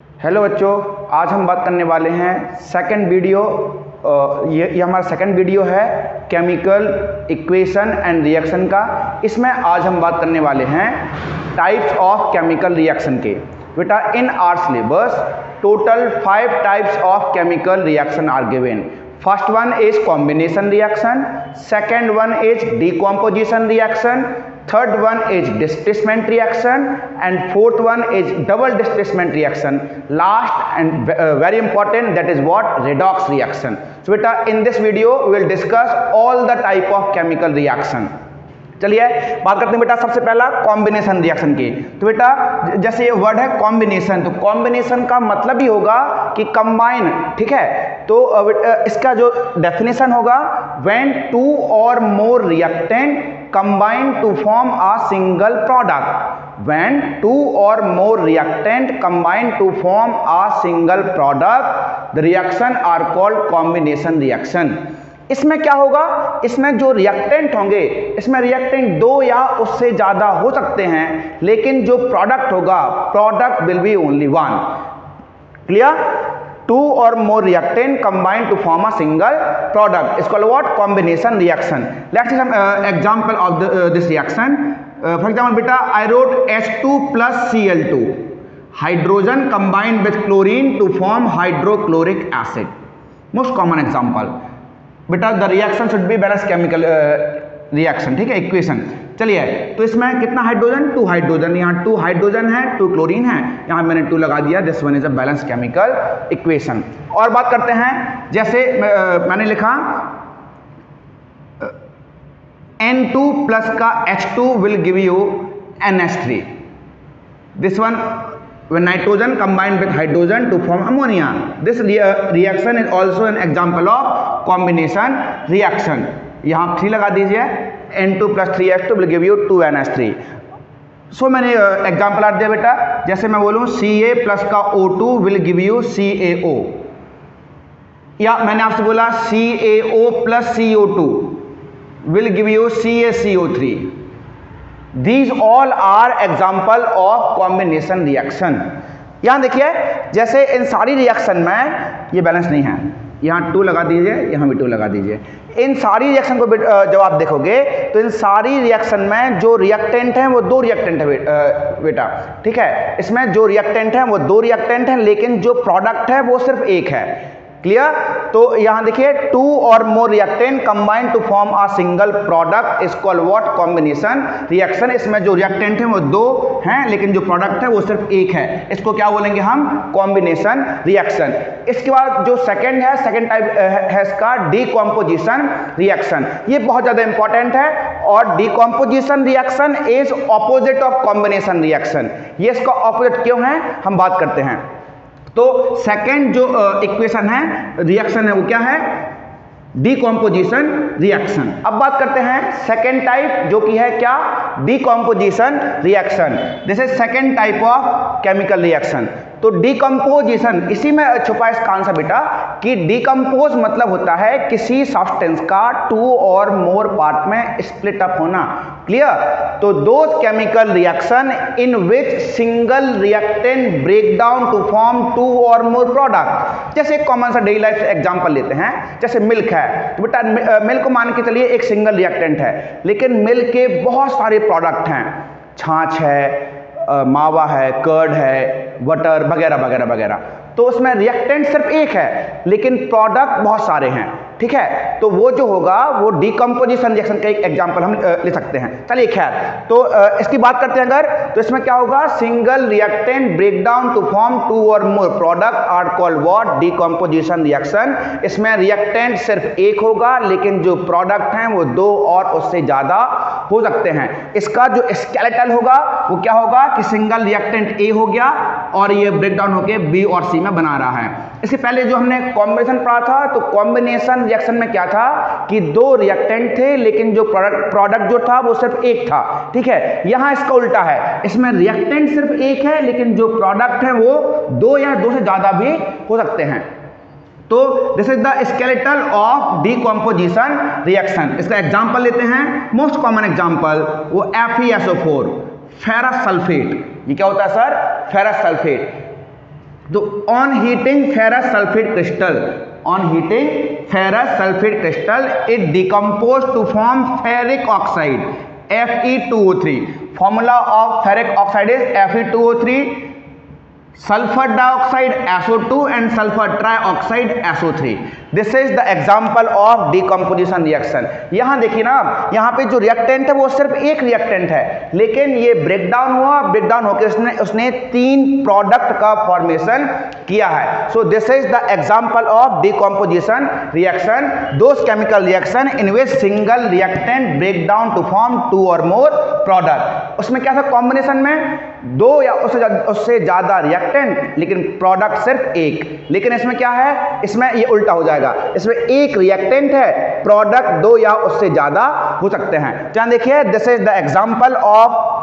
Hello बच्चों, आज हम बात करने वाले हैं सेकंड वीडियो। ये हमारा सेकंड वीडियो है केमिकल इक्वेशन एंड रिएक्शन का। इसमें आज हम बात करने वाले हैं टाइप्स ऑफ केमिकल रिएक्शन के। बेटा, in our syllabus total 5 types of chemical reaction are given. First one is combination reaction, second one is decomposition reaction, third one is displacement reaction, and fourth one is double displacement reaction. Last and very important, that is what? Redox reaction. So beta, in this video we will discuss all the type of chemical reaction. चलिए बात करते हैं बेटा सबसे पहला combination reaction की। तो बेटा जैसे ये वर्ड है कॉम्बिनेशन, तो कॉम्बिनेशन का मतलब ही होगा कि कंबाइन, ठीक है। तो इसका जो डेफिनेशन होगा, when two or more reactant combine to form a single product. When two or more reactant combine to form a single product, the reaction are called combination reaction. इसमें क्या होगा, इसमें जो रिएक्टेंट होंगे, इसमें रिएक्टेंट दो या उससे ज्यादा हो सकते हैं, लेकिन जो प्रोडक्ट होगा, product will be only one. Clear? Two or more reactant combine to form a single product is called what? Combination reaction. Let's see some example of this reaction. For example बेटा, I wrote H2 plus Cl2, hydrogen combined with chlorine to form hydrochloric acid. Most common example बेटा, the reaction should be balance chemical reaction, ठीक है, equation. चलिए, तो इसमें कितना hydrogen? 2 hydrogen. यहाँ 2 hydrogen है, 2 क्लोरीन है, यहाँ मैंने 2 लगा दिया। This one is a balance chemical equation. और बात करते हैं, जैसे मैंने लिखा N2 प्लस का H2 will give you NH3। This one when nitrogen combined with hydrogen to form ammonia, this reaction is also an example of combination reaction. यहाँ 3 लगा दीजिए, N2 plus 3H2 will give you 2NH3। सो मैंने example आ दिया बेटा, जैसे मैं बोलूँ Ca plus का O2 will give you CaO, या मैंने आपसे बोला CaO plus CO2 will give you CaCO3। These all are example of combination reaction। यहाँ देखिए, जैसे इन सारी रिएक्शन में ये बैलेंस नहीं है, यहाँ 2 लगा दीजिए, यहाँ भी 2 लगा दीजिए। इन सारी रिएक्शन को जब आप देखोगे तो इन सारी रिएक्शन में जो रिएक्टेंट हैं वो 2 रिएक्टेंट है बेटा, ठीक है। इसमें जो रिएक्टेंट हैं वो 2 रिएक्टेंट हैं, लेकिन जो प्रोडक्ट है वो सिर्फ एक है। क्लियर? तो यहां देखिए, 2 or more reactant combine to form a single product is called what? Combination reaction. इसमें जो रिएक्टेंट है वो 2 हैं, लेकिन जो प्रोडक्ट है वो सिर्फ एक है। इसको क्या बोलेंगे हम? Combination reaction. इसके बाद जो सेकंड है, सेकंड टाइप है इसका डीकॉम्पोजिशन रिएक्शन। ये बहुत ज्यादा इंपॉर्टेंट है, और decomposition reaction is opposite of combination reaction. ये इसका ऑपोजिट क्यों है, हम बात करते हैं। तो सेकंड जो इक्वेशन है, रिएक्शन है, वो क्या है? Decomposition reaction. अब बात करते हैं सेकंड टाइप, जो कि है क्या? Decomposition reaction. This is second type of chemical reaction. तो डीकम्पोजिशन, इसी में छुपा इसका आंसर बेटा, कि डीकम्पोज मतलब होता है किसी सब्सटेंस का 2 और मोर पार्ट में स्प्लिट अप होना। क्लियर? तो those chemical reaction in which single reactant break down to form 2 or more product. जैसे कॉमन सा डेली लाइफ एग्जांपल लेते हैं, जैसे मिल्क है, तो बेटा मिल्क मान के चलिए एक सिंगल रिएक्टेंट है, लेकिन मिल्क के बहुत सारे प्रोडक्ट हैं, छाछ है, मावा है, कर्ड है, बटर वगैरह वगैरह वगैरह। तो उसमें रिएक्टेंट सिर्फ एक है, लेकिन प्रोडक्ट बहुत सारे हैं, ठीक है। तो वो जो होगा वो डीकम्पोजिशन रिएक्शन का एक एग्जांपल हम ले सकते हैं। चलिए खैर, तो इसकी बात करते हैं अगर, तो इसमें क्या होगा? Single reactant break down to form 2 or more product are called what? Decomposition reaction. इसमें रिएक्टेंट सिर्फ एक होगा, लेकिन जो प्रोडक्ट हैं वो 2 और उससे ज्यादा हो सकते हैं। इसका जो स्केलेटल होगा वो क्या होगा कि सिंगल रिएक्टेंट A हो गया, और ये ब्रेक डाउन होकर B और C में बना रहा है। इससे पहले जो हमने कॉम्बिनेशन पढ़ा था, तो कॉम्बिनेशन रिएक्शन में क्या था कि 2 रिएक्टेंट थे, लेकिन जो प्रोडक्ट जो था वो सिर्फ एक था, ठीक है। यहां इसका उल्टा है, इसमें रिएक्टेंट सिर्फ एक है, लेकिन जो प्रोडक्ट है वो 2 या 2 से ज्यादा भी हो सकते हैं। तो this is the skeletal of decomposition reaction. इसका एग्जांपल लेते हैं, मोस्ट कॉमन एग्जांपल वो FeSO4, फेरस सल्फेट। ये क्या होता है सर? Ferrous sulphate. तो on heating ferrous sulphate crystal, on heating ferrous sulphate crystal it decompose to form ferric oxide Fe2O3. Formula of ferric oxide is Fe2O3, sulfur dioxide SO2 and sulfur trioxide SO3. This is the example of decomposition reaction. यहां देखिए ना, यहां पे जो reactant है वो सिर्फ एक रिएक्टेंट है, लेकिन ये ब्रेकडाउन हुआ, ब्रेकडाउन होकर उसने 3 प्रोडक्ट का फॉर्मेशन किया है। So this is the example of decomposition reaction, those chemical reaction in which single reactant break down to form 2 or more product. उसमें क्या था, कॉम्बिनेशन में 2 या उससे ज्यादा रिएक्टेंट लेकिन प्रोडक्ट सिर्फ एक। लेकिन इसमें क्या है, इसमें ये उल्टा हो जाएगा, इसमें एक रिएक्टेंट है, प्रोडक्ट 2 या उससे ज्यादा हो सकते हैं। क्या देखिए, this is the example of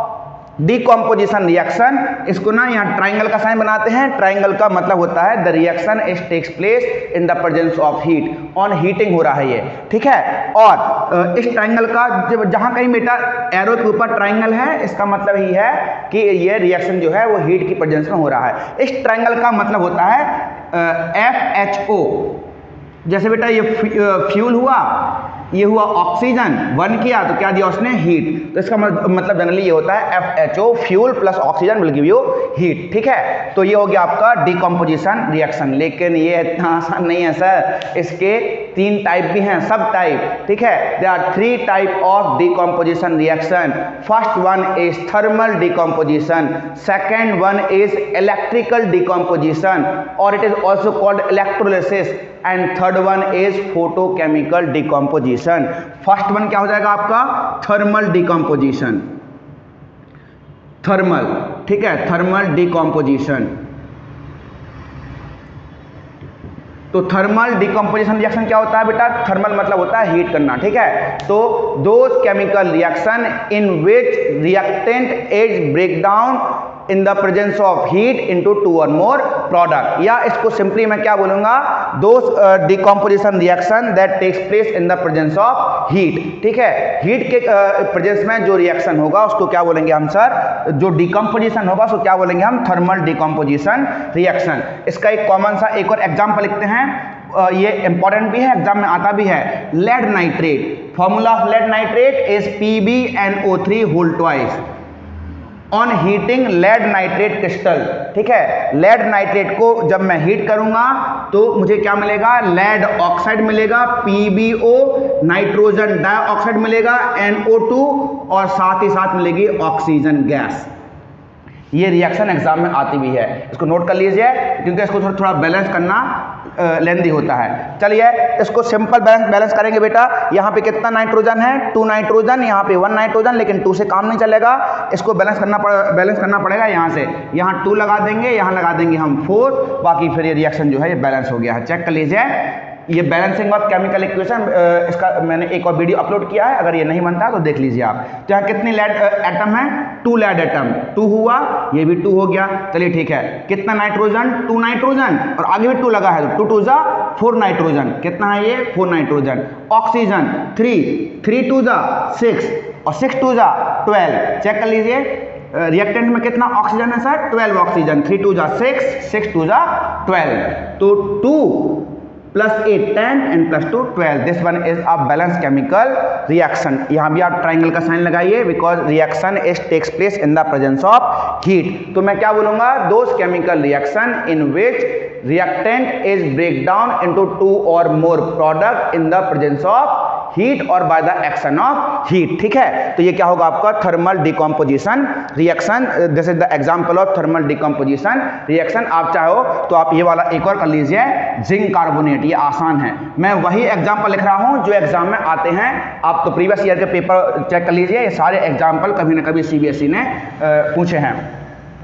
decomposition reaction. इसको ना यहाँ ट्राइंगल का साइन बनाते हैं। ट्राइंगल का मतलब होता है the reaction is takes place in the presence of heat, on heating हो रहा है ये, ठीक है। और इस ट्राइंगल का जहां कहीं बेटा एरो के ऊपर ट्राइंगल है, इसका मतलब ही है कि ये रिएक्शन जो है वो हीट की प्रेजेंस में हो रहा है। इस ट्राइंगल का मतलब होता है FHO। जैसे बेटा ये फ्यूल हुआ, ये हुआ ऑक्सीजन, बर्न किया तो क्या दिया उसने, हीट। तो इसका मतलब जनरली ये होता है FHO, fuel plus oxygen will give you heat, ठीक है। तो ये हो गया आपका डिकम्पोजिशन रिएक्शन। लेकिन ये इतना आसान नहीं है सर, इसके 3 टाइप भी हैं, सब टाइप, ठीक है। There are 3 type of decomposition reaction. First one is thermal decomposition, second one is electrical decomposition और it is also called electrolysis, and third one is photochemical decomposition. First one क्या हो जाएगा आपका, थर्मल डिकम्पोजिशन, थर्मल, ठीक है, thermal decomposition. तो thermal decomposition reaction क्या होता है बेटा, थर्मल मतलब होता है हीट करना, ठीक है। तो those chemical reaction in which reactant is break down in the presence of heat into 2 or more product, या इसको सिंपली मैं क्या बोलूंगा, those decomposition reaction that takes place in the presence of heat, ठीक है। हीट के presence में जो रिएक्शन होगा उसको क्या बोलेंगे हम सर, जो डिकम्पोजिशन होगा उसको क्या बोलेंगे हम, थर्मल डिकम्पोजिशन रिएक्शन। इसका एक कॉमन सा एक और एग्जाम्पल लिखते हैं, ये इंपॉर्टेंट भी है, एग्जाम में आता भी है। Lead nitrate, formula of lead nitrate is PbNO3 whole twice on heating lead nitrate crystal, ठीक है। लेड नाइट्रेट को जब मैं हीट करूंगा तो मुझे क्या मिलेगा, लेड ऑक्साइड मिलेगा, PbO, नाइट्रोजन डाइऑक्साइड मिलेगा, NO2 और साथ ही साथ मिलेगी ऑक्सीजन गैस। ये रिएक्शन एग्जाम में आती भी है, इसको नोट कर लीजिए क्योंकि इसको थोड़ा बैलेंस करना लेंदी होता है। चलिए इसको सिंपल बैलेंस करेंगे बेटा। यहाँ पे कितना नाइट्रोजन है, 2 नाइट्रोजन, यहाँ पे 1 नाइट्रोजन, लेकिन 2 से काम नहीं चलेगा, इसको बैलेंस करना पड़ेगा। यहाँ से यहाँ 2 लगा देंगे, यहाँ लगा देंगे हम 4, बाकी फिर ये रिएक्शन जो है ये बैलेंस हो गया है। चेक कर लीजिए, ये बैलेंसिंग ऑफ केमिकल इक्वेशन, इसका मैंने एक और वीडियो अपलोड किया है, अगर ये नहीं बनता तो देख लीजिए आप। तो यहाँ कितने लेड एटम है, 2 लेड एटम, 2 हुआ, ये भी 2 हो गया, चलिए ठीक है। कितना नाइट्रोजन, 2 नाइट्रोजन और आगे भी 2 लगा है तो 2 2 जा 4 नाइट्रोजन, कितना है ये, 4 नाइट्रोजन। ऑक्सीजन 3 2 जा 6 और 6 2 जा 12। चेक कर लीजिए रिएक्टेंट में कितना ऑक्सीजन है सर, 12 ऑक्सीजन, 3 2 जा 6, 6 2 जा 12, तो 2 plus 8 10 and plus 2 12। This one is a balance chemical reaction. यहाँ भी आप ट्राइंगल का साइन लगाइए because reaction is takes place in the presence of heat. तो मैं क्या बोलूंगा, those chemical reaction in which reactant is break down into 2 or more product in the presence of heat or by the action of heat, ठीक है। तो ये क्या होगा आपका, thermal decomposition reaction. This is the example of thermal decomposition reaction. आप चाहो तो आप ये वाला एक और कर लीजिए, जिंक कार्बोनेट, ये आसान है। मैं वही एग्जांपल लिख रहा हूं जो एग्जाम में आते हैं। आप तो प्रीवियस ईयर के पेपर चेक कर लीजिए, ये सारे एग्जांपल कभी ना कभी CBSE ने पूछे हैं।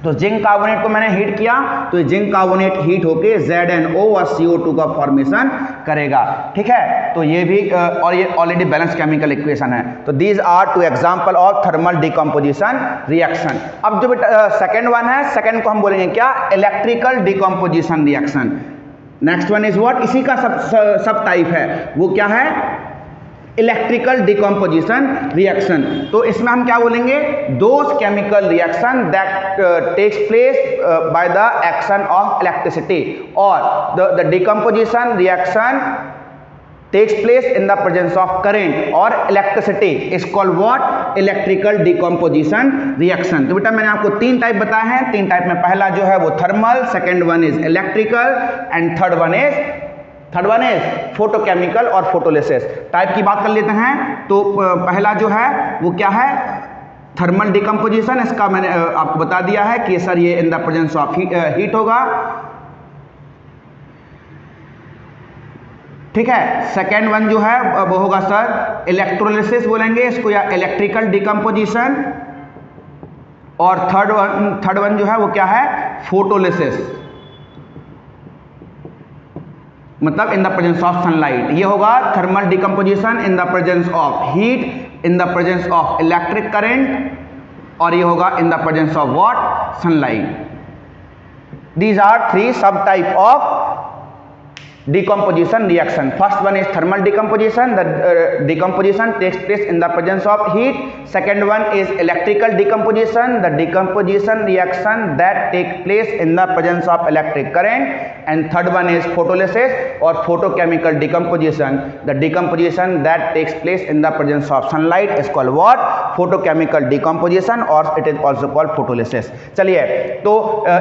तो जिंक कार्बोनेट को मैंने हीट किया तो जिंक कार्बोनेट हीट होके ZnO और CO2 का फॉर्मेशन करेगा, ठीक है। तो ये भी और ये ऑलरेडी बैलेंस केमिकल इक्वेशन है। तो these are 2 example of thermal decomposition reaction. अब जो सेकंड वन है, सेकंड को हम बोलेंगे क्या, electrical decomposition reaction. Next one is what, इसी का सब टाइप है, वो क्या है, इलेक्ट्रिकल डिकम्पोजिशन रिएक्शन। तो इसमें हम क्या बोलेंगे, those chemical reaction that takes place by the action of electricity, और the decomposition reaction takes place in the presence of current or electricity is called what, electrical decomposition reaction। तो बेटा मैंने आपको तीन टाइप बताए हैं, तीन टाइप में पहला जो है वो thermal, second one is electrical and third one is photochemical और फोटोलिसिस। टाइप की बात कर लेते हैं। तो पहला जो है वो क्या है, थर्मल डिकम्पोजिशन। इसका मैंने आपको बता दिया है कि सर ये इन द प्रेजेंस ऑफ हीट होगा, ठीक है। सेकेंड वन जो है वो होगा सर इलेक्ट्रोलिसिस बोलेंगे इसको, या इलेक्ट्रिकल डिकम्पोजिशन। और थर्ड वन जो है वो क्या है, फोटोलिसिस, मतलब in the presence of sunlight. ये होगा thermal decomposition in the presence of heat, in the presence of electric current, और ये होगा in the presence of what, sunlight. These are three sub type of decomposition reaction. First one is thermal decomposition. The decomposition takes place in the presence of heat. Second one is electrical decomposition. The decomposition reaction that takes place in the presence of electric current. And third one is photolysis or photochemical decomposition. The decomposition that takes place in the presence of sunlight is called what, photochemical decomposition, or it is also called photolysis। चलिए, तो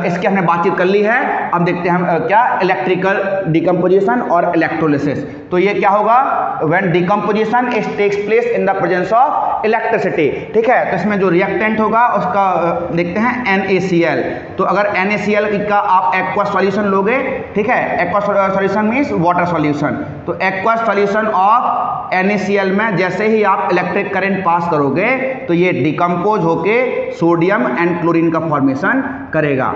इसकी हमने बातचीत कर ली है। अब देखते हैं हम क्या इलेक्ट्रिकल डिकम्पोजिशन और इलेक्ट्रोलिसिस। तो ये क्या होगा, when decomposition is takes place in the presence of electricity, ठीक है। तो इसमें जो रिएक्टेंट होगा उसका देखते हैं NaCl। तो अगर NaCl का आप एक्वा सॉल्यूशन लोगे, ठीक है, aqua solution means water solution, तो एक्वा सॉल्यूशन ऑफ NaCl में जैसे ही आप इलेक्ट्रिक करंट पास करोगे तो ये डिकम्पोज होके सोडियम एंड क्लोरीन का फॉर्मेशन करेगा।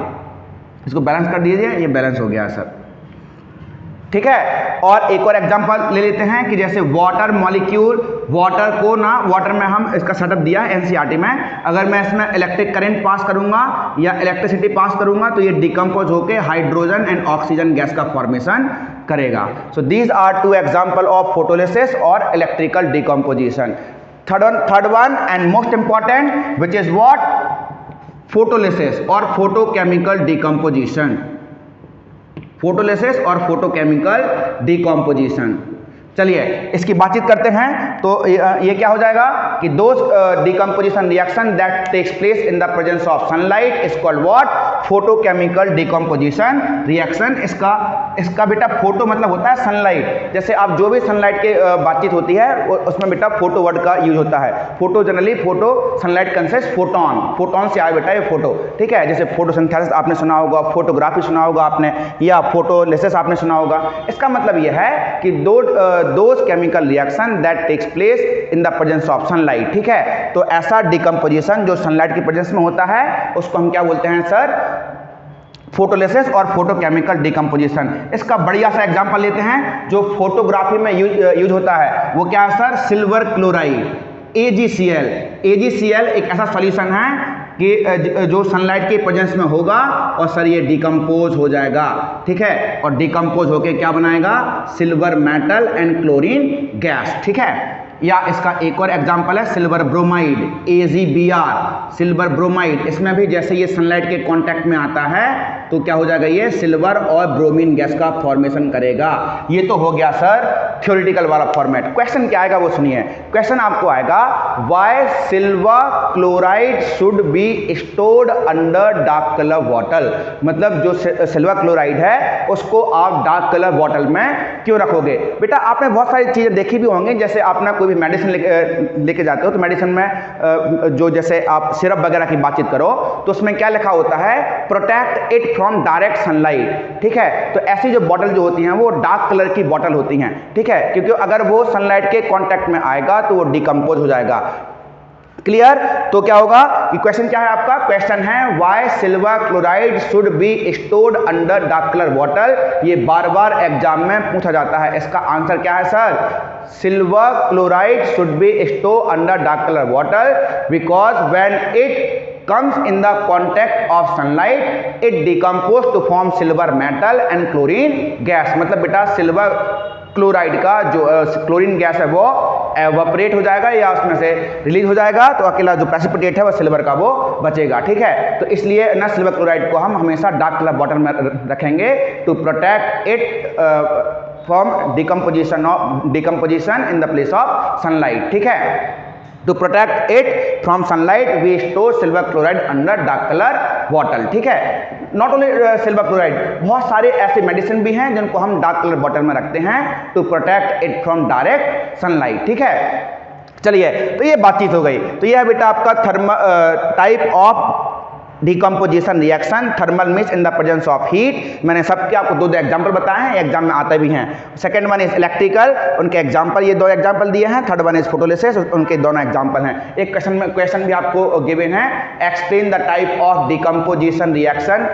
इसको बैलेंस कर दीजिए, ये बैलेंस हो गया सर, ठीक है। और एक और एग्जांपल ले लेते हैं कि जैसे वाटर मॉलिक्यूल, वाटर को ना, वाटर में हम इसका सेटअप दिया है एनसीईआरटी में, अगर मैं इसमें इलेक्ट्रिक करंट पास करूंगा या इलेक्ट्रिसिटी पास करूंगा तो ये डिकम्पोज होकर हाइड्रोजन एंड ऑक्सीजन गैस का फॉर्मेशन करेगा। So these are two example of photolysis और electrical decomposition. Third one and most important which is what, photolysis और फोटोकेमिकल डिकम्पोजिशन। फोटोलिसिस और फोटोकेमिकल डिकम्पोजिशन। चलिए इसकी बातचीत करते हैं। तो ये क्या हो जाएगा कि those decomposition reaction that takes place in the presence of sunlight is called what, photochemical decomposition reaction. इसका बेटा फोटो मतलब होता है सनलाइट। जैसे आप जो भी सनलाइट के बातचीत होती है उसमें बेटा फोटो वर्ड का यूज होता है। Photo generally photo, sunlight consist photon, photon से आए बेटा ये फोटो, ठीक है। जैसे फोटोसिंथेसिस आपने सुना होगा, फोटोग्राफी सुना होगा आपने, या फोटोलिसिस आपने सुना होगा। इसका मतलब ये है कि those chemical reaction that takes place in the presence of sunlight, ठीक है। तो ऐसा डिकम्पोजिशन जो सनलाइट की प्रेजेंस में होता है उसको हम क्या बोलते हैं सर, फोटोलिसिस और फोटोकेमिकल डिकम्पोजिशन। इसका बढ़िया सा एग्जांपल लेते हैं जो फोटोग्राफी में यूज होता है, वो क्या है sir, silver chloride, AgCl। AgCl एक ऐसा सॉल्यूशन है कि जो सनलाइट के प्रेजेंस में होगा और सर ये डिकम्पोज हो जाएगा, ठीक है। और डिकम्पोज होके क्या बनाएगा, silver metal and chlorine gas, ठीक है। या इसका एक और एग्जांपल है silver bromide, AgBr, silver bromide. इसमें भी जैसे ये सनलाइट के कांटेक्ट में आता है तो क्या हो जाएगा, ये सिल्वर और ब्रोमीन गैस का फॉर्मेशन करेगा। ये तो हो गया सर थ्योरेटिकल वाला फॉर्मेट। क्वेश्चन क्या आएगा वो सुनिए। क्वेश्चन आपको आएगा, why silver chloride should be stored under dark colour bottle. मतलब जो सिल्वर क्लोराइड है उसको आप डार्क कलर बॉटल में क्यों रखोगे। बेटा आपने बहुत सारी चीजें देखी भी होंगी, जैसे आपने कोई भी मेडिसिन लेके जाते हो तो मेडिसिन में जो जैसे आप सिरप वगैरह की बातचीत करो तो उसमें क्या लिखा होता है, protect it from direct sunlight, ठीक है। तो ऐसी जो बॉटल जो होती हैं वो डार्क कलर की बॉटल होती हैं, ठीक है, क्योंकि अगर वो सनलाइट के कांटेक्ट में आएगा तो वो डिकम्पोज हो जाएगा। क्लियर। तो क्या होगा कि क्वेश्चन क्या है आपका, क्वेश्चन है why silver chloride should be stored under dark colour bottle. ये बार बार एग्जाम में पूछा जाता है। इसका आंसर क्या है sir, silver chloride should be stored under dark colour bottle because when it comes in the contact of sunlight it decompose to form silver metal and chlorine gas। मतलब बेटा सिल्वर क्लोराइड का जो chlorine gas है वो evaporate हो जाएगा या उसमें से रिलीज हो जाएगा, तो अकेला जो प्रेसिपिटेट है वो सिल्वर का वो बचेगा। ठीक है, तो इसलिए ना सिल्वर क्लोराइड को हम हमेशा डार्क कलर बॉटल में रखेंगे to protect it from decomposition in the place of sunlight. ठीक है, to protect it from sunlight we store silver chloride under dark colour bottle. ठीक है, नॉट ओनली सिल्वर क्लोराइड, बहुत सारे ऐसे मेडिसिन भी हैं जिनको हम डार्क कलर बॉटल में रखते हैं to protect it from direct sunlight. ठीक है, चलिए, तो ये बातचीत हो गई। तो ये है बेटा आपका type of decomposition reaction, thermal means in the presence of heat. मैंने सबके आपको दो एग्जांपल बताए हैं, एग्जाम में आते भी हैं। सेकंड वन इज इलेक्ट्रिकल, उनके एग्जांपल ये दो एग्जांपल दिए हैं। थर्ड वन इज फोटोलिसिस, उनके दोनों एग्जांपल हैं। एक क्वेश्चन भी आपको गिवन है, explain the type of decomposition reaction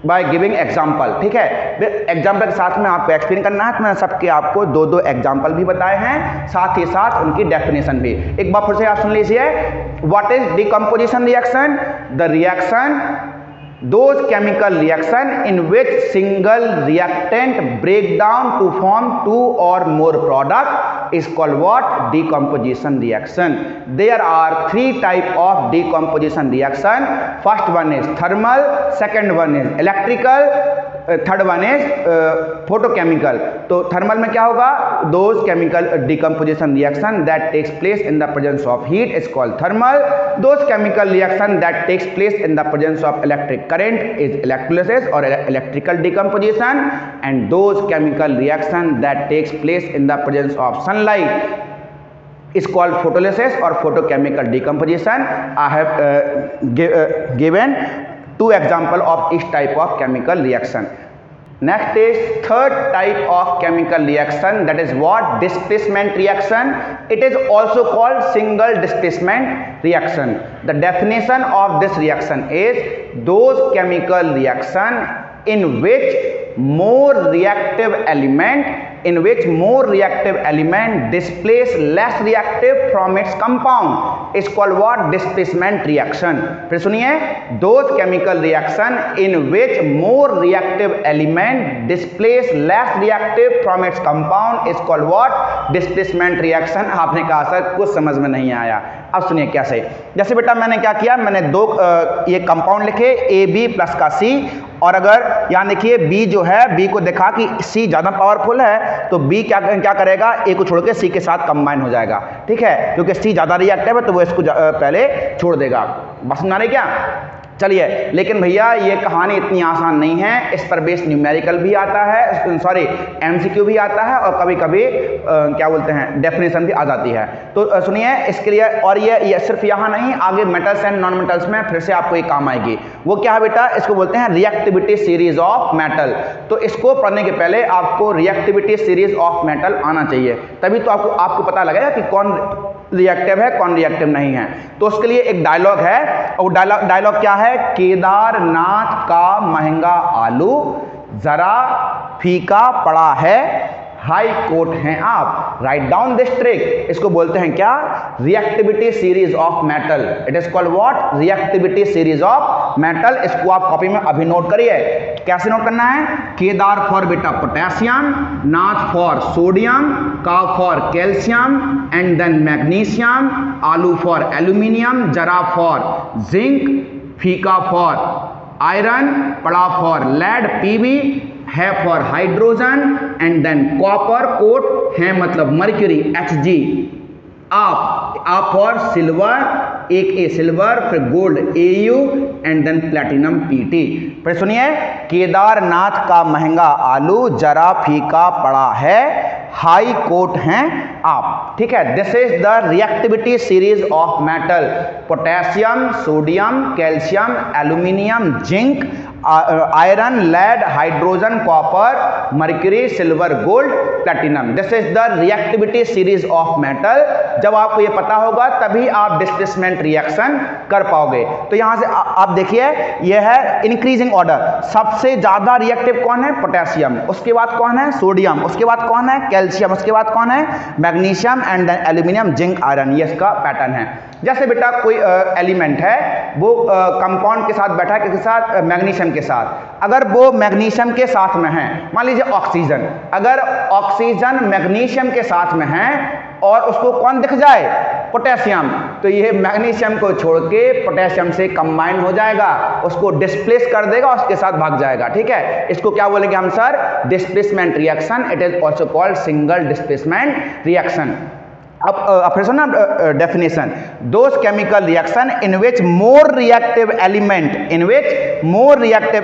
by giving example. ठीक है, एग्जाम्पल के साथ में आपको एक्सप्लेन करना है, तो मैंने सबके आपको दो दो एग्जाम्पल भी बताए हैं, साथ ही साथ उनकी डेफिनेशन भी। एक बार फिर से आप सुन लीजिए, what is decomposition reaction? The reaction, those chemical reaction in which single reactant break down to form two or more product is called what? Decomposition reaction. There are three type of decomposition reaction. First one is thermal, second one is electrical, third one is photochemical. तो thermal में क्या होगा? Those chemical decomposition reaction that takes place in the presence of heat is called thermal. Those chemical reaction that takes place in the presence of electric current is electrolysis और electrical decomposition. And those chemical reaction that takes place in the presence of sunlight is called photolysis or photochemical decomposition. I have given two example of each type of chemical reaction. Next is third type of chemical reaction, that is what? Displacement reaction. It is also called single displacement reaction. The definition of this reaction is those chemical reaction in which more reactive element displace less reactive from its compound is called what? Displacement reaction. फिर सुनिए, those chemical reaction in which more reactive element displace less reactive from its compound is called what? Displacement reaction. आपने कहा sir कुछ समझ में नहीं आया, अब सुनिए कैसे। जैसे बेटा मैंने क्या किया, मैंने दो ये कंपाउंड लिखे AB प्लस का C, और अगर यहाँ देखिए B जो है, B को देखा कि C ज़्यादा पावरफुल है तो B क्या करेगा? A को छोड़ के C के साथ कंबाइन हो जाएगा। ठीक है, क्योंकि C ज़्यादा रिएक्टिव है तो वो इसको पहले छोड़ देगा। बस समझा रहे क्या? चलिए, लेकिन भैया ये कहानी इतनी आसान नहीं है, इस पर बेस्ड न्यूमेरिकल भी आता है, सॉरी MCQ भी आता है, और कभी कभी क्या बोलते हैं डेफिनेशन भी आ जाती है। तो सुनिए इसके लिए, और ये सिर्फ यहाँ नहीं, आगे मेटल्स एंड नॉन मेटल्स में फिर से आपको ये काम आएगी। वो क्या है बेटा? इसको बोलते हैं रिएक्टिविटी सीरीज ऑफ मेटल। तो इसको पढ़ने के पहले आपको रिएक्टिविटी सीरीज ऑफ मेटल आना चाहिए, तभी तो आपको पता लगेगा कि कौन रिएक्टिव है कौन रिएक्टिव नहीं है। तो उसके लिए एक डायलॉग है, और डायलॉग क्या है? केदारनाथ का महंगा आलू जरा फीका पड़ा है, हाई कोर्ट हैं आप। राइट डाउन दिस ट्रिक, इसको बोलते हैं क्या? Reactivity series of metal. It is called what? Reactivity series of metal. इसको आप कॉपी में अभी नोट करिए। कैसे नोट करना है? केदार फॉर बेटा पोटेशियम, नाथ फॉर सोडियम, का for calcium and then magnesium, आलू फॉर एल्यूमिनियम, जरा फॉर जिंक, फीका फॉर आयरन, पड़ा फॉर लेड Pb, है for hydrogen, and then copper coat है मतलब मर्क्यूरी Hg, आप फॉर सिल्वर, एक ए सिल्वर, फिर gold Au, and then platinum Pt। फिर सुनिए, केदारनाथ का महंगा आलू जरा फीका पड़ा है, हाई कोट हैं आप। ठीक है, this is the reactivity series of metal. Potassium, sodium, calcium, aluminium, zinc, iron, lead, hydrogen, copper, mercury, silver, gold, platinum. This is the reactivity series of metal. जब आपको ये पता होगा तभी आप डिस्प्लेसमेंट रिएक्शन कर पाओगे। तो यहां से आप देखिए, यह है इंक्रीजिंग ऑर्डर। सबसे ज्यादा रिएक्टिव कौन है? पोटेशियम, उसके बाद कौन है? सोडियम, उसके बाद कौन है? कैल्शियम, उसके बाद कौन है? Magnesium, and then aluminium, zinc, iron. ये इसका पैटर्न है। जैसे बेटा कोई एलिमेंट है वो कंपाउंड के साथ बैठा है, किसके साथ? मैग्नीशियम के साथ। अगर वो मैग्नीशियम के साथ में है, मान लीजिए ऑक्सीजन, अगर ऑक्सीजन मैग्नीशियम के साथ में है और उसको कौन दिख जाए? पोटेशियम, तो ये मैग्नीशियम को छोड़ के पोटेशियम से कंबाइन हो जाएगा, उसको डिस्प्लेस कर देगा, उसके साथ भाग जाएगा। ठीक है, इसको क्या बोलेंगे हम sir? Displacement reaction. It is also called single displacement reaction. अब फिर सुना definition, those chemical reaction in which more reactive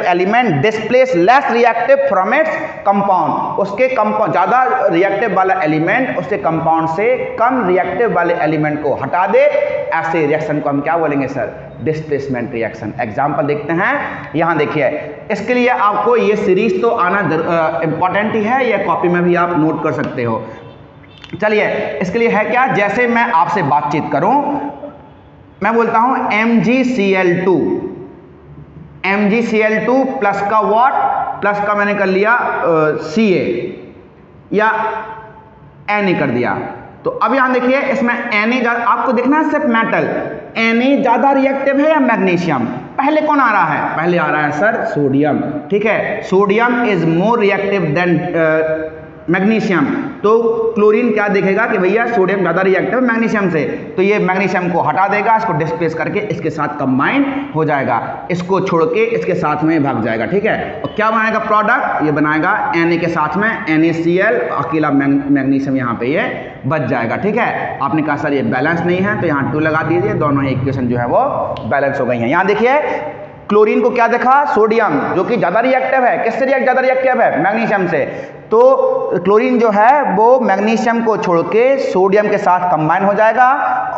element displace less reactive from its compound. उसके कंपाउंड ज्यादा रिएक्टिव वाला एलिमेंट उसके कंपाउंड से कम रिएक्टिव वाले एलिमेंट को हटा दे, ऐसे रिएक्शन को हम क्या बोलेंगे सर? Displacement reaction. एग्जांपल देखते हैं, यहां देखिए, इसके लिए आपको ये सीरीज तो आना इंपॉर्टेंट ही है, या कॉपी में भी आप नोट कर सकते हो। चलिए, इसके लिए है क्या? जैसे मैं आपसे बातचीत करूं, मैं बोलता हूं MgCl2 प्लस का व्हाट? प्लस का मैंने कर लिया Ca या Na कर दिया। तो अब यहां देखिए, इसमें Na आपको देखना है सिर्फ मेटल, Na ज्यादा रिएक्टिव है या मैग्नीशियम? पहले कौन आ रहा है? पहले आ रहा है सर सोडियम। ठीक है, sodium is more reactive than magnesium. तो क्लोरीन क्या देखेगा कि भैया सोडियम ज्यादा रिएक्टिव है मैग्नीशियम से, तो ये मैग्नीशियम को हटा देगा, इसको डिस्प्लेस करके इसके साथ कंबाइन हो जाएगा, इसको छोड़ के इसके साथ में भाग जाएगा। ठीक है, और क्या बनाएगा प्रोडक्ट? ये बनाएगा Na के साथ में NaCl, अकेला मैग्नीशियम यहाँ पे ये बच जाएगा। ठीक है, आपने कहा सर ये बैलेंस नहीं है, तो यहाँ 2 लगा दीजिए, दोनों इक्वेशन जो है वो बैलेंस हो गई है। यहाँ देखिए, क्लोरीन को क्या देखा? सोडियम, जो कि ज्यादा रिएक्टिव है। किससे ज्यादा रिएक्टिव है? मैग्नीशियम से। तो क्लोरीन जो है वो मैग्नीशियम को छोड़ के सोडियम के साथ कंबाइन हो जाएगा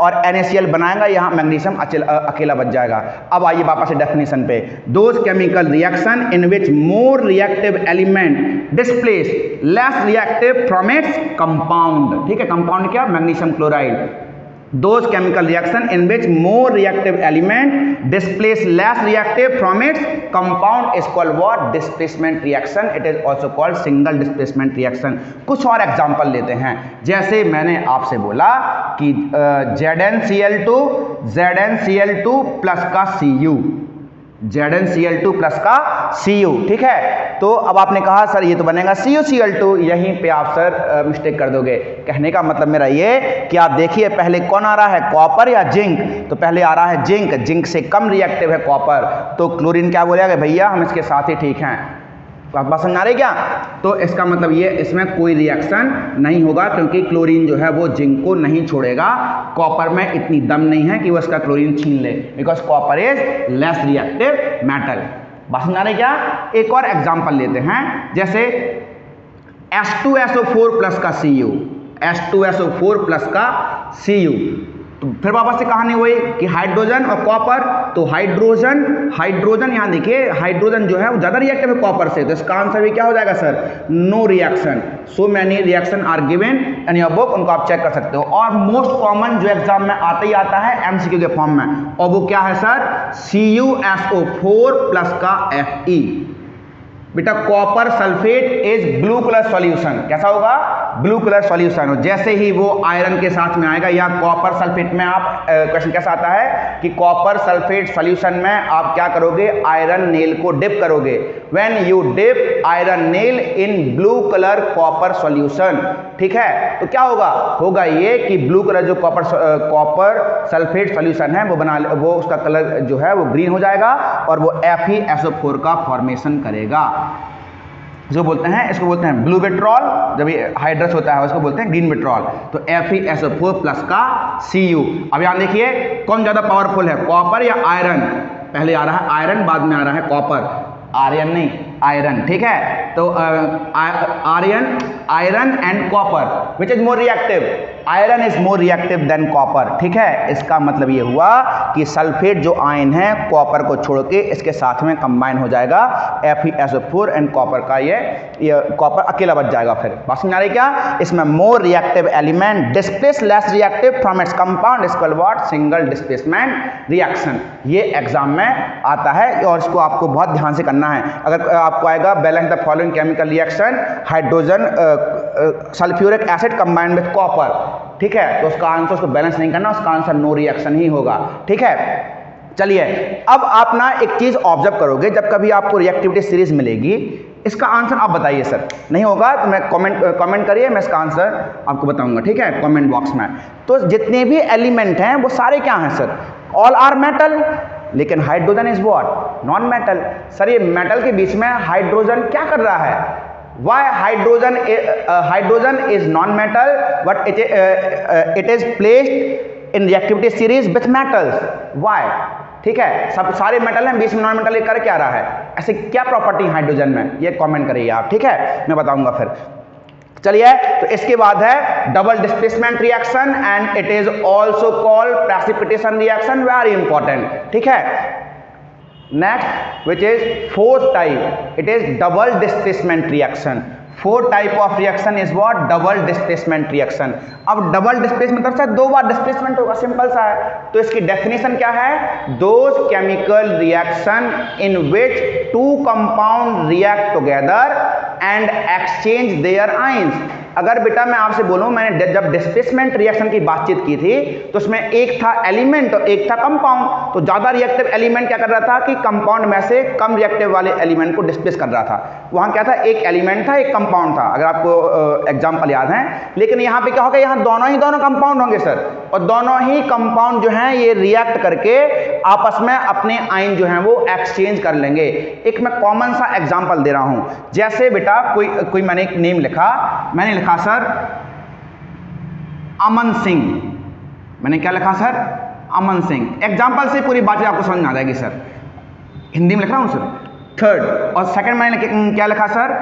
और NaCl बनाएगा, यहाँ मैग्नीशियम अकेला बच जाएगा। अब आइए वापस से डेफिनेशन पे, those chemical reaction in which more reactive element displace less reactive from its compound. ठीक है, कंपाउंड क्या? Magnesium chloride. Those chemical reaction in which more reactive element displace less reactive from its compound is called what? Displacement reaction. It is also called single displacement reaction. कुछ और example लेते हैं, जैसे मैंने आपसे बोला कि ZnCl2 प्लस का Cu, ZnCl2 प्लस का Cu। ठीक है, तो अब आपने कहा सर ये तो बनेगा CuCl2, यहीं पे आप सर मिस्टेक कर दोगे। कहने का मतलब मेरा ये कि आप देखिए पहले कौन आ रहा है? कॉपर या जिंक? तो पहले आ रहा है जिंक, जिंक से कम रिएक्टिव है कॉपर, तो क्लोरीन क्या बोलेगा कि भैया हम इसके साथ ही ठीक हैं। बात समझ आ रही क्या? तो इसका मतलब ये इसमें कोई रिएक्शन नहीं होगा, क्योंकि क्लोरीन जो है वो जिंक को नहीं छोड़ेगा। कॉपर में इतनी दम नहीं है कि वो इसका क्लोरीन छीन ले, because copper is less reactive metal. बात समझ आ रही क्या? एक और एग्जांपल लेते हैं, जैसे H2SO4 प्लस का Cu, H2SO4 प्लस का Cu। तो फिर वापस से कहानी वही कि हाइड्रोजन और कॉपर, तो हाइड्रोजन यहाँ देखिए, हाइड्रोजन जो है वो ज्यादा रिएक्टिव है कॉपर से, तो इसका आंसर भी क्या हो जाएगा sir? No reaction. So many reaction are given in your book, उनको आप चेक कर सकते हो। और मोस्ट कॉमन जो एग्जाम में आता ही आता है MCQ के फॉर्म में, और वो क्या है सर? CuSO4 प्लस का Fe। बेटा copper sulphate is blue colour solution. कैसा होगा? Blue colour solution. जैसे ही वो आयरन के साथ में आएगा, या कॉपर सल्फेट में आप क्वेश्चन कैसा आता है कि कॉपर सल्फेट सॉल्यूशन में आप क्या करोगे? आयरन नेल को डिप करोगे। When you dip iron nail in blue colour copper solution, ठीक है, तो क्या होगा? होगा ये कि ब्लू कलर जो कॉपर सल्फेट सॉल्यूशन है वो उसका कलर जो है वो ग्रीन हो जाएगा और वो FeSO4 का फॉर्मेशन करेगा। जो बोलते हैं, इसको बोलते हैं ब्लू विट्रॉल, जब ये हाइड्रस होता है उसको बोलते हैं ग्रीन विट्रॉल। तो FeSO4 प्लस का Cu। अब यहां देखिए कौन ज्यादा पावरफुल है, कॉपर या आयरन? पहले आ रहा है आयरन, बाद में आ रहा है कॉपर। आर्यन नहीं, आयरन। ठीक है, तो iron and copper, which is more reactive? Iron is more reactive than copper. ठीक है, इसका मतलब ये हुआ कि सल्फेट जो आयन है कॉपर को छोड़ के इसके साथ में कंबाइन हो जाएगा, FeSO4 एंड कॉपर का ये कॉपर अकेला बच जाएगा। फिर बात समझ आ रही क्या? इसमें more reactive element displace less reactive from its compound is called what? Single displacement reaction. ये एग्जाम में आता है और इसको आपको बहुत ध्यान से करना है। अगर आपको आएगा balance the following chemical reaction, hydrogen sulphuric acid combined with copper, ठीक है, तो उसका आंसर, उसको बैलेंस नहीं करना, उसका आंसर नो रिएक्शन ही होगा। ठीक है, चलिए अब आप ना एक चीज ऑब्जर्व करोगे, जब कभी आपको रिएक्टिविटी सीरीज मिलेगी, इसका आंसर आप बताइए सर, नहीं होगा तो मैं कमेंट करिए, मैं इसका आंसर आपको बताऊंगा। ठीक है, कमेंट बॉक्स में। तो जितने भी एलिमेंट हैं वो सारे क्या हैं सर, ऑल आर मेटल, लेकिन hydrogen is what, non metal. Sir ये मेटल के बीच में हाइड्रोजन क्या कर रहा है, why hydrogen is non metal but it is placed in reactivity series with metals, why. ठीक है, सब सारे मेटल हैं, बीच में नॉन मेटल, ये कर क्या रहा है, ऐसे क्या प्रॉपर्टी हाइड्रोजन में, ये कमेंट करिए आप। ठीक है, मैं बताऊंगा फिर। चलिए, तो इसके बाद है double displacement reaction and it is also called precipitation reaction, very important. ठीक है, next which is fourth type, it is double displacement reaction. Fourth type of reaction is what, double displacement reaction. अब double displacement मतलब दो बार displacement होगा, simple सा है। तो इसकी डेफिनेशन क्या है, those chemical reaction in which two compound react together and exchange their ions. अगर बेटा मैं आपसे बोलूं, मैंने जब डिस्प्लेसमेंट रिएक्शन की बातचीत की थी तो उसमें एक था एलिमेंट और एक था कंपाउंड। तो ज्यादा रिएक्टिव एलिमेंट क्या कर रहा था कि कंपाउंड में से कम रिएक्टिव वाले एलिमेंट को डिस्प्लेस कर रहा था। वहां क्या था, एक एलिमेंट था, एक कंपाउंड था, अगर आपको एग्जांपल याद है। लेकिन यहाँ पे क्या होगा, यहाँ दोनों कंपाउंड होंगे सर, और दोनों ही कंपाउंड जो है ये रिएक्ट करके आपस में अपने आयन जो है वो एक्सचेंज कर लेंगे। एक मैं कॉमन सा एग्जांपल दे रहा हूं, जैसे बेटा कोई मैंने एक नेम लिखा, मैंने लिखा सर अमन सिंह। मैंने क्या लिखा सर, अमन सिंह। एग्जांपल से पूरी बातें आपको समझ में आ जाएगी सर, हिंदी में लिख रहा हूं सर। थर्ड और सेकंड मैंने क्या लिखा सर,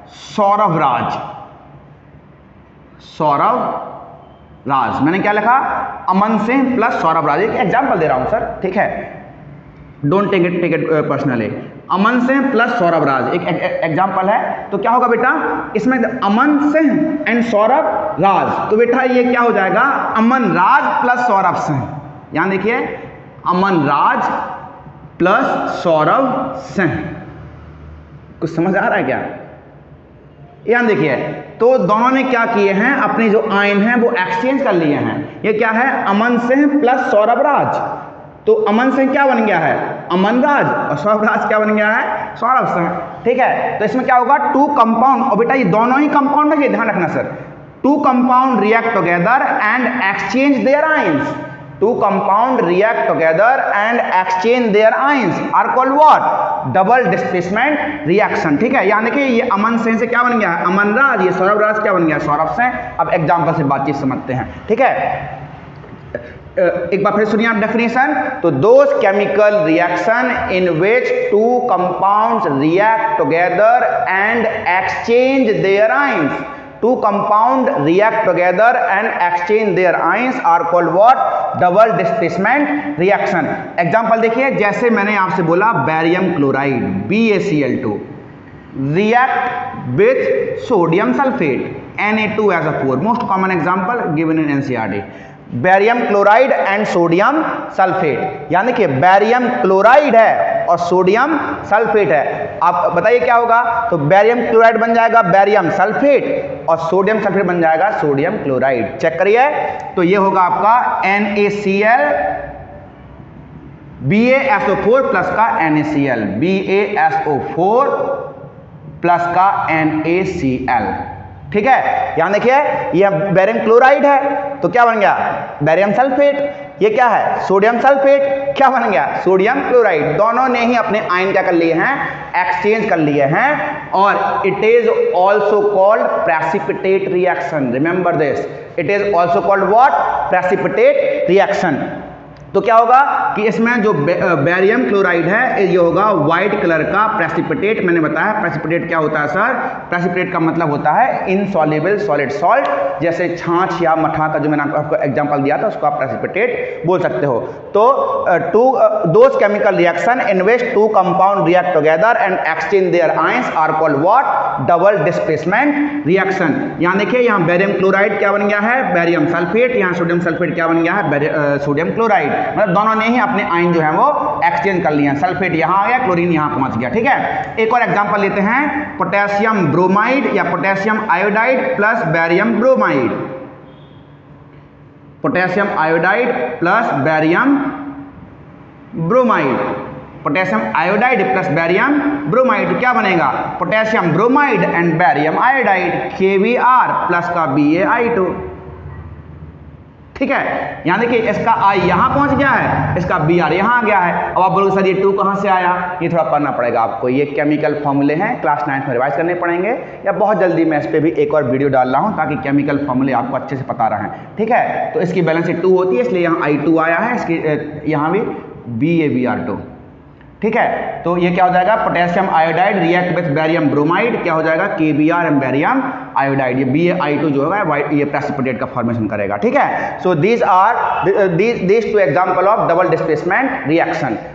सौरभ राज। सौरभ राज मैंने क्या लिखा, अमन सिंह प्लस सौरभ राज। एक एग्जांपल दे रहा हूं सर, ठीक है, don't take it personally. Aman Singh plus Saurabh Raj एक एग्जांपल है। तो क्या होगा बेटा, इसमें अमन सिंह एंड सौरभ राज, तो बेटा ये क्या हो जाएगा, अमन राज प्लस सौरभ सिंह। यहां देखिए, अमन राज प्लस सौरभ सिंह। कुछ समझ आ रहा है क्या? यहां देखिए, तो दोनों ने क्या किए हैं, अपने जो आयन हैं वो एक्सचेंज कर लिए हैं। ये क्या है, अमन सिंह प्लस सौरभ राज। तो अमन सिंह क्या बन गया है, अमन राज, और सौरभ राज क्या बन गया है, सौरभ सिंह। ठीक है, तो इसमें क्या होगा, टू कंपाउंड, और बेटा ये दोनों ही कंपाउंड है, ये ध्यान रखना sir. Two compound react together and exchange their ions. Two compound react together and exchange their ions are called what, double displacement reaction. ठीक है, यानी कि ये अमन सिंह से क्या बन गया, अमन राज, ये सौरभ राज क्या बन गया, सौरभ सिंह। अब एग्जांपल से बातचीत समझते हैं। ठीक है, एक बार फिर सुनिए आप डेफिनेशन। तो those chemical reaction in which two compounds react together and exchange their ions, two compound react together and exchange their ions are called what, double displacement reaction. Example देखिए, जैसे मैंने आपसे बोला barium chloride BaCl2 react with sodium sulphate Na2SO4, most common example given in NCERT। Barium chloride and sodium sulphate, यानी कि barium chloride है और sodium sulphate है। आप बताइए क्या होगा, तो बेरियम क्लोराइड बन जाएगा बेरियम सल्फेट और सोडियम सल्फेट बन जाएगा सोडियम क्लोराइड। चेक करिए, तो ये होगा आपका NaCl BaSO4 प्लस का NaCl, BaSO4 प्लस का NaCl। ठीक है, यहां देखिए, ये बेरियम क्लोराइड है तो क्या बन गया, बेरियम सल्फेट। ये क्या है, सोडियम सल्फेट, क्या बन गया, सोडियम क्लोराइड। दोनों ने ही अपने आयन क्या कर लिए हैं, एक्सचेंज कर लिए हैं। और it is also called precipitate reaction. Remember this, it is also called what, precipitate reaction. तो क्या होगा कि इसमें जो बेरियम क्लोराइड है ये होगा व्हाइट कलर का प्रेसिपिटेट। मैंने बताया प्रेसिपिटेट क्या होता है सर, प्रेसिपिटेट का मतलब होता है इनसॉल्युबल सॉलिड सॉल्ट, जैसे छाछ या मठा का जो मैंने आपको एग्जांपल दिया था उसको आप प्रेसिपिटेट बोल सकते हो। तो those chemical reaction in which two compound react together and exchange their ions are called what, double displacement reaction. यहां देखिए, यहां बेरियम क्लोराइड क्या बन गया है, बेरियम सल्फेट, यहां सोडियम सल्फेट क्या बन गया है, सोडियम क्लोराइड। मतलब दोनों ने ही अपने आयन जो है वो एक्सचेंज कर लिए। सल्फेट यहां आ गया, क्लोरीन यहां पहुंच गया। ठीक है, एक और एग्जांपल लेते हैं, पोटेशियम ब्रोमाइड या potassium iodide plus barium bromide. Potassium iodide plus barium bromide, potassium iodide plus barium bromide क्या बनेगा? Potassium bromide and barium iodide, KBr plus का BaI2। ठीक है, यहां देखिए इसका I यहां पहुंच गया है, इसका Br यहां आ गया है। अब आप बोलोगे सर ये 2 कहां से आया? ये थोड़ा पढ़ना पड़ेगा आपको, ये केमिकल फॉर्मूले हैं, क्लास 9 में रिवाइज करने पड़ेंगे, या बहुत जल्दी मैं इस पर भी एक और वीडियो डाल रहा हूं ताकि केमिकल फॉर्मूले आपको अच्छे से पता रहें। ठीक है, तो इसकी बैलेंस 2 होती है, इसलिए यहाँ I2 आया है, इसकी यहाँ भी BaBr2। ठीक है, तो ये क्या हो जाएगा? Potassium iodide react with barium bromide, क्या हो जाएगा? KBr एंड बेरियम आयोडाइड, ये BaI2 जो होगा ये प्रेसिपिटेट का फॉर्मेशन करेगा। ठीक है, so these are these 2 example of double displacement reaction.